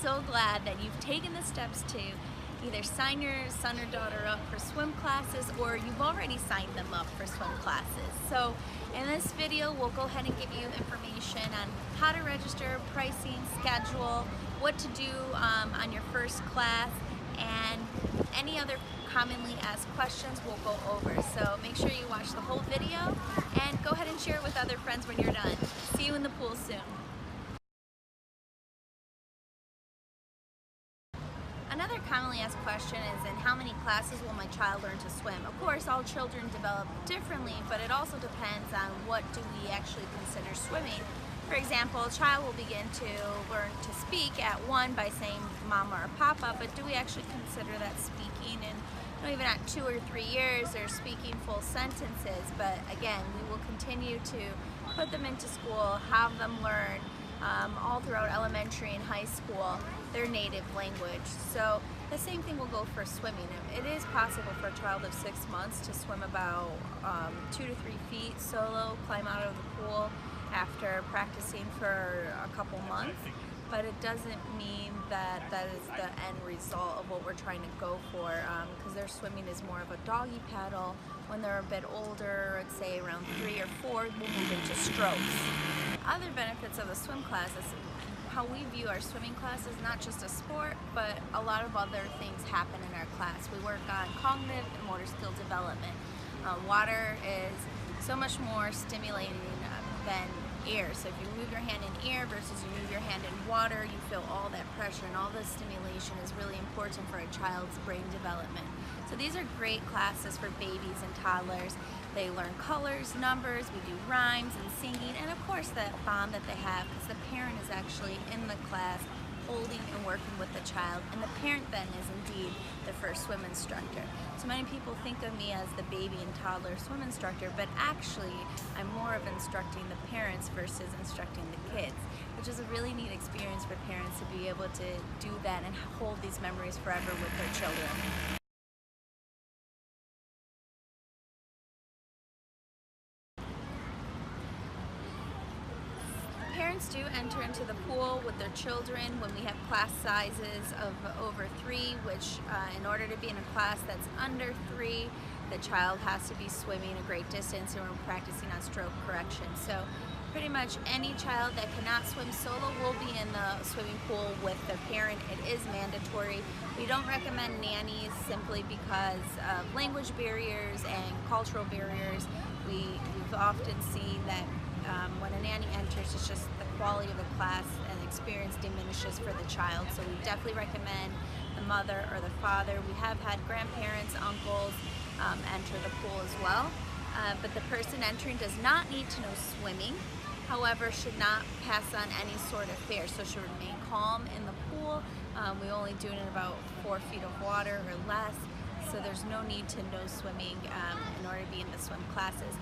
so glad that you've taken the steps to either sign your son or daughter up for swim classes, or you've already signed them up for swim classes. So in this video, we'll go ahead and give you information on how to register, pricing, schedule, what to do on your first class, and any other commonly asked questions we'll go over. So make sure you watch the whole video and go ahead and share it with other friends when you're done. See you in the pool soon. Another commonly asked question is, in how many classes will my child learn to swim? Of course, all children develop differently, but it also depends on what do we actually consider swimming. For example, a child will begin to learn to speak at 1 by saying mama or papa, but do we actually consider that speaking? And even at 2 or 3 years, they're speaking full sentences. But again, we will continue to put them into school, have them learn all throughout elementary and high school their native language. So the same thing will go for swimming. It is possible for a child of 6 months to swim about 2 to 3 feet solo, climb out of the pool after practicing for a couple months, but it doesn't mean that that is the end result of what we're trying to go for, because their swimming is more of a doggy paddle. When they're a bit older, let's say around 3 or 4, we'll move into strokes. Other benefits of the swim class is how we view our swimming class is not just a sport, but a lot of other things happen in our class. We work on cognitive and motor skill development. Water is so much more stimulating than air. So if you move your hand in air versus you move your hand in water, you feel all that pressure, and all the stimulation is really important for a child's brain development. So these are great classes for babies and toddlers. They learn colors, numbers, we do rhymes and singing, and of course that bond that they have, because the parent is actually in the class holding and working with the child, and the parent then is indeed the first swim instructor. So many people think of me as the baby and toddler swim instructor, but actually I'm more of instructing the parents versus instructing the kids, which is a really neat experience for parents to be able to do that and hold these memories forever with their children. Parents do enter into the pool with their children when we have class sizes of over 3, which in order to be in a class that's under 3, the child has to be swimming a great distance, and we're practicing on stroke correction. So pretty much any child that cannot swim solo will be in the swimming pool with their parent. It is mandatory. We don't recommend nannies simply because of language barriers and cultural barriers. We've often seen that when a nanny enters, it's just the quality of the class and experience diminishes for the child. So we definitely recommend the mother or the father. We have had grandparents, uncles enter the pool as well. But the person entering does not need to know swimming, however, should not pass on any sort of fear. So should remain calm in the pool. We only do it in about 4 feet of water or less. So there's no need to know swimming in order to be in the swim classes.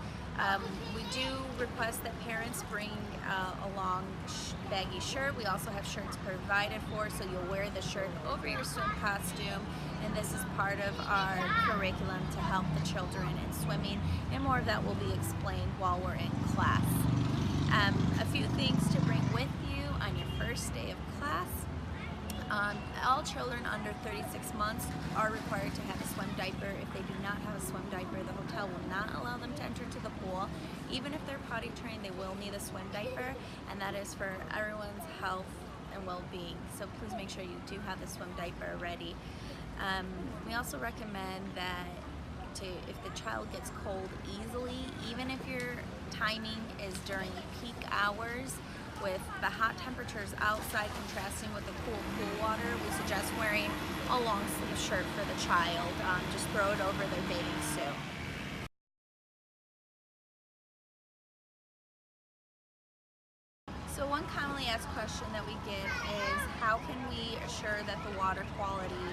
We do request that parents bring a long baggy shirt. We also have shirts provided for, so you'll wear the shirt over your swim costume, and this is part of our curriculum to help the children in swimming, and more of that will be explained while we're in class. A few things to bring with you on your first day of class. All children under 36 months are required to have a swim diaper. If they do not have a swim diaper, the hotel will not allow them to enter to the pool. Even if they're potty trained, they will need a swim diaper, and that is for everyone's health and well-being. So please make sure you do have the swim diaper ready. We also recommend that if the child gets cold easily, even if your timing is during peak hours, with the hot temperatures outside contrasting with the cool pool water, we suggest wearing a long sleeve shirt for the child. Just throw it over their bathing suit. So one commonly asked question that we get is, how can we assure that the water quality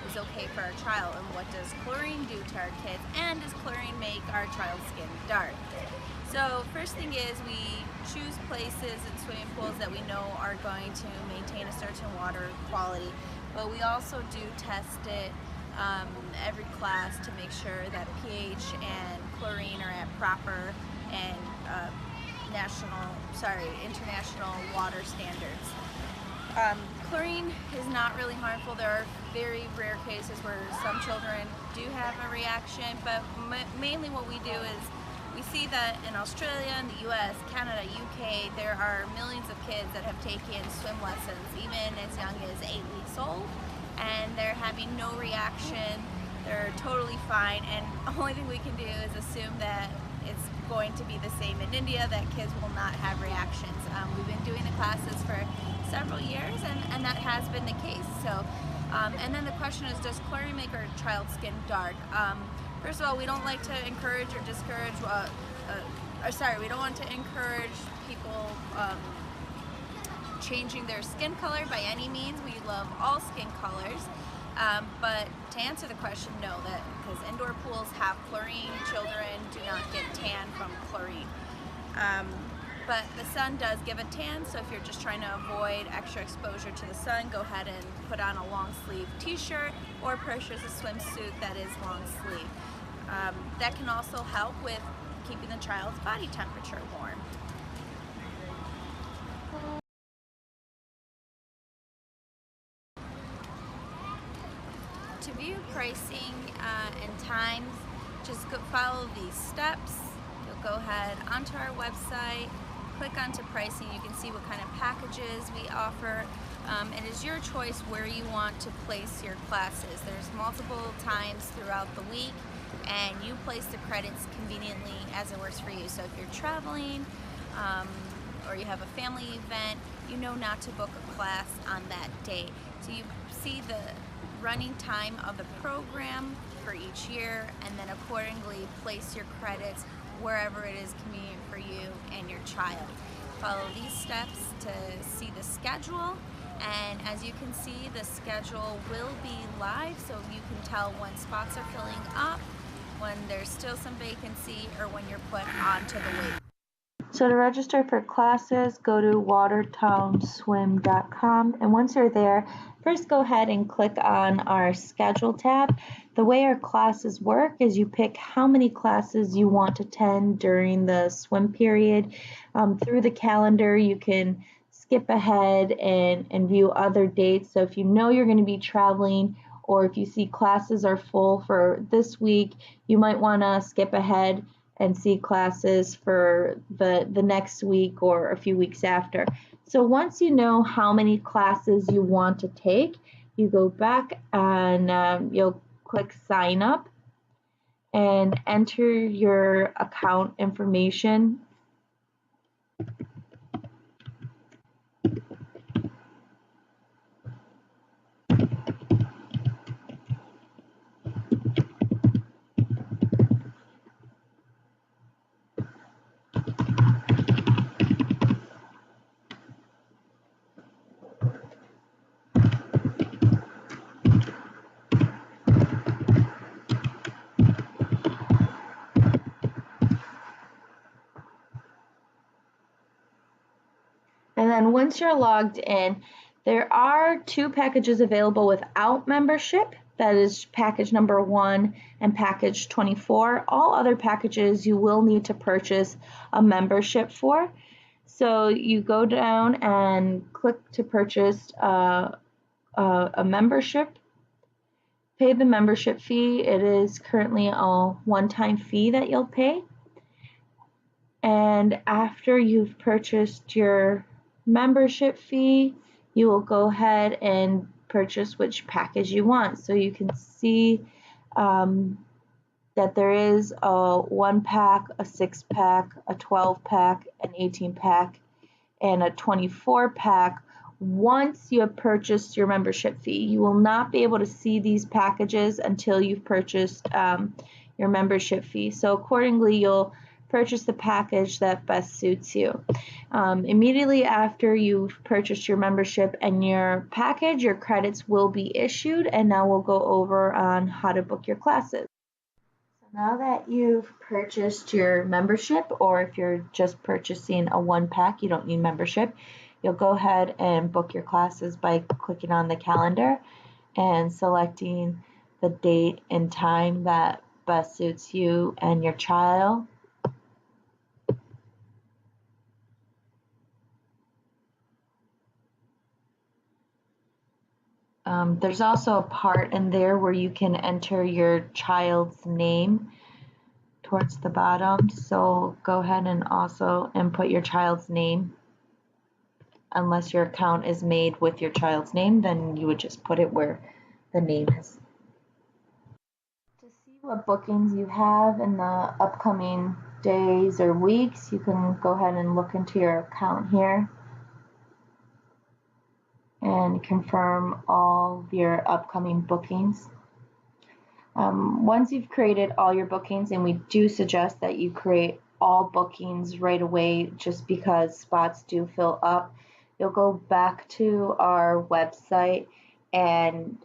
is okay for our child, and what does chlorine do to our kids, and does chlorine make our child's skin dark? So first thing is, we choose places in swimming pools that we know are going to maintain a certain water quality, but we also do test it every class to make sure that pH and chlorine are at proper and international water standards. Chlorine is not really harmful. There are very rare cases where some children do have a reaction, but mainly what we do is we see that in Australia, in the US, Canada, UK, there are millions of kids that have taken swim lessons even as young as 8 weeks old, and they're having no reaction. They're totally fine, and the only thing we can do is assume that it's going to be the same in India, that kids will not have reactions. We've been doing the classes for several years, and that has been the case. So, and then the question is, does chlorine make our child's skin dark? First of all, we don't like to encourage or discourage, we don't want to encourage people changing their skin color by any means. We love all skin colors. But to answer the question, no, that because indoor pools have chlorine, children do not get tan from chlorine. But the sun does give a tan, so if you're just trying to avoid extra exposure to the sun, go ahead and put on a long sleeve t-shirt or purchase a swimsuit that is long sleeve. That can also help with keeping the child's body temperature warm. To view pricing and times, just follow these steps. You'll go ahead onto our website, click onto pricing. You can see what kind of packages we offer. It is your choice where you want to place your classes. There's multiple times throughout the week, and you place the credits conveniently as it works for you. So if you're traveling or you have a family event, you know not to book a class on that date. So you see the running time of the program for each year, and then accordingly place your credits wherever it is convenient for you and your child. Follow these steps to see the schedule, and as you can see, the schedule will be live, so you can tell when spots are filling up, when there's still some vacancy, or when you're put onto the wait. So to register for classes, go to watertownswim.com, and once you're there, first go ahead and click on our schedule tab. The way our classes work is you pick how many classes you want to attend during the swim period. Through the calendar, you can skip ahead and view other dates. So if you know you're going to be traveling, or if you see classes are full for this week, you might want to skip ahead and see classes for the next week or a few weeks after. So once you know how many classes you want to take, you go back and you'll click sign up and enter your account information. And then once you're logged in, there are 2 packages available without membership. That is package number 1 and package 24. All other packages you will need to purchase a membership for. So you go down and click to purchase a membership. Pay the membership fee. It is currently a one-time fee that you'll pay. And after you've purchased your membership fee, you will go ahead and purchase which package you want. So you can see that there is a 1-pack, a 6-pack, a 12-pack, an 18-pack, and a 24-pack. Once you have purchased your membership fee, you will not be able to see these packages until you've purchased your membership fee. So accordingly, you'll purchase the package that best suits you. Immediately after you've purchased your membership and your package, your credits will be issued, and now we'll go over on how to book your classes. So now that you've purchased your membership, or if you're just purchasing a 1-pack, you don't need membership, you'll go ahead and book your classes by clicking on the calendar and selecting the date and time that best suits you and your child. There's also a part in there where you can enter your child's name towards the bottom. So go ahead and also input your child's name. Unless your account is made with your child's name, then you would just put it where the name is. To see what bookings you have in the upcoming days or weeks, you can go ahead and look into your account here and confirm all of your upcoming bookings. Once you've created all your bookings, and we do suggest that you create all bookings right away just because spots do fill up, you'll go back to our website and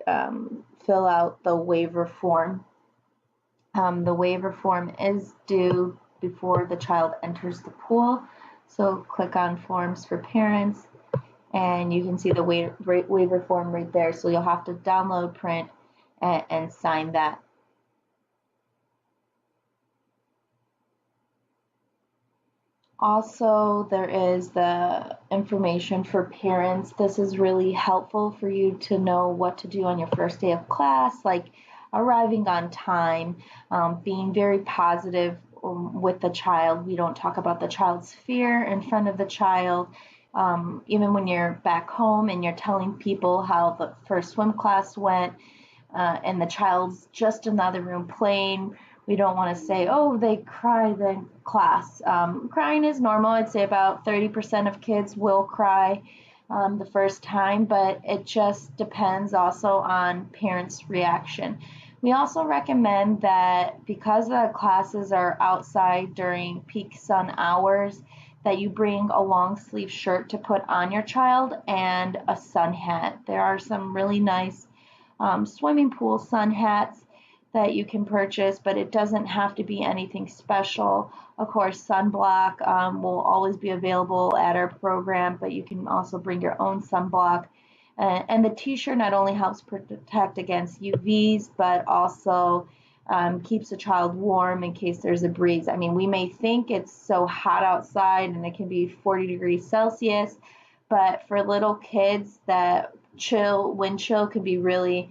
fill out the waiver form. The waiver form is due before the child enters the pool, so click on Forms for Parents, and you can see the waiver form right there. So you'll have to download, print, and sign that. Also, there is the information for parents. This is really helpful for you to know what to do on your first day of class, like arriving on time, being very positive with the child. We don't talk about the child's fear in front of the child. Even when you're back home and you're telling people how the first swim class went, and the child's just in the other room playing, we don't want to say, oh, they cried in class. Crying is normal. I'd say about 30% of kids will cry the first time, but it just depends also on parents' reaction. We also recommend that because the classes are outside during peak sun hours, that you bring a long sleeve shirt to put on your child and a sun hat. There are some really nice swimming pool sun hats that you can purchase, but it doesn't have to be anything special. Of course, sunblock will always be available at our program, but you can also bring your own sunblock. And the t-shirt not only helps protect against UVs, but also keeps the child warm in case there's a breeze. I mean, we may think it's so hot outside and it can be 40 degrees Celsius, but for little kids, that wind chill could be really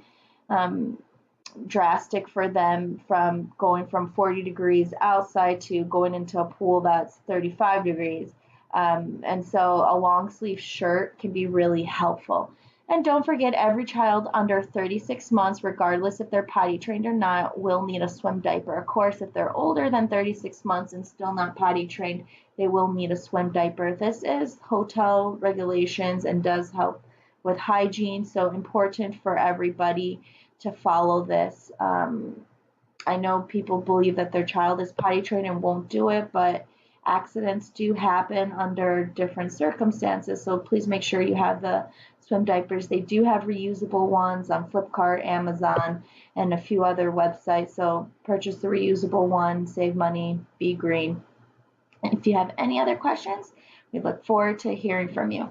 drastic for them, from going from 40 degrees outside to going into a pool that's 35 degrees. And so a long sleeve shirt can be really helpful. And don't forget, every child under 36 months, regardless if they're potty trained or not, will need a swim diaper. Of course, if they're older than 36 months and still not potty trained, they will need a swim diaper. This is hotel regulations and does help with hygiene, so important for everybody to follow this. I know people believe that their child is potty trained and won't do it, but accidents do happen under different circumstances, so please make sure you have the swim diapers. They do have reusable ones on Flipkart, Amazon, and a few other websites, so purchase the reusable one, save money, be green. And if you have any other questions, we look forward to hearing from you.